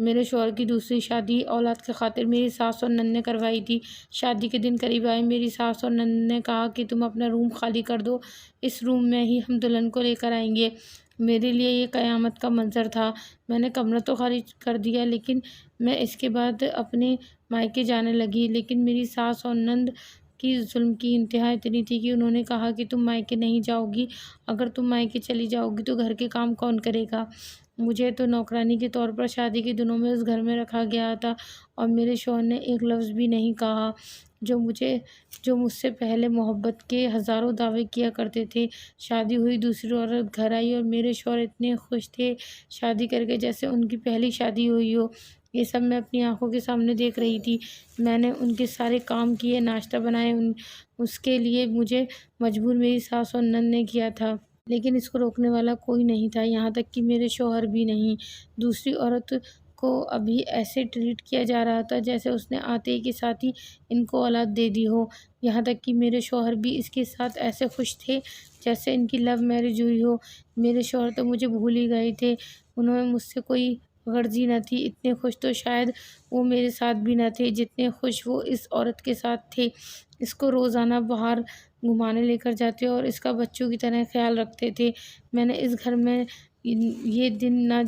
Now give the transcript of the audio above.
میرے شوہر کی دوسری شادی اولاد کی خاطر میری ساس اور نند نے کروائی تھی۔ شادی کے دن قریب آئے، میری ساس اور نند نے کہا کہ تم اپنا روم خالی کر دو، اس روم میں ہی ہم دلہن کو لے کر آئیں گے۔ میرے لیے یہ قیامت کا منظر تھا۔ میں نے کمرہ تو خالی کر دیا، لیکن میں اس کے بعد اپنے مائکے جانے لگی۔ لیکن میری ساس اور نند کی ظلم کی انتہا اتنی تھی کہ انہوں نے کہا کہ تم مائکے نہیں جاؤ گی، اگر تم مائکے چلی جاؤ گی تو گھر کے کام کون کرے گا؟ مجھے تو نوکرانی کے طور پر شادی کے دنوں میں اس گھر میں رکھا گیا تھا، اور میرے شوہر نے ایک لفظ بھی نہیں کہا۔ جو مجھ سے پہلے محبت کے ہزاروں دعوے کیا کرتے تھے۔ شادی ہوئی، دوسری عورت گھر آئی اور میرے شوہر اتنے خوش تھے شادی کر کے جیسے ان کی پہلی شادی ہوئی ہو۔ یہ سب میں اپنی آنکھوں کے سامنے دیکھ رہی تھی۔ میں نے ان کے سارے کام کیے، ناشتہ بنائے، اس کے لیے مجھے مجبور میری ساس اور نند نے کیا تھا۔ لیکن اس کو روکنے والا کوئی نہیں تھا، یہاں تک کہ میرے شوہر بھی نہیں۔ دوسری عورت کو ابھی ایسے ٹریٹ کیا جا رہا تھا جیسے اس نے آتے ہی کے ساتھ ہی ان کو اولاد دے دی ہو۔ یہاں تک کہ میرے شوہر بھی اس کے ساتھ ایسے خوش تھے جیسے ان کی لو میرج ہوئی ہو۔ میرے شوہر تو مجھے بھول ہی گئے تھے، انہیں مجھ سے کوئی غرضی نہ تھی۔ اتنے خوش تو شاید وہ میرے ساتھ بھی نہ تھے جتنے خوش وہ اس عورت کے ساتھ تھے۔ اس کو روزانہ باہر گھمانے لے کر جاتے اور اس کا بچوں کی طرح خیال رکھتے تھے۔ میں نے اس گھر میں یہ دن نہ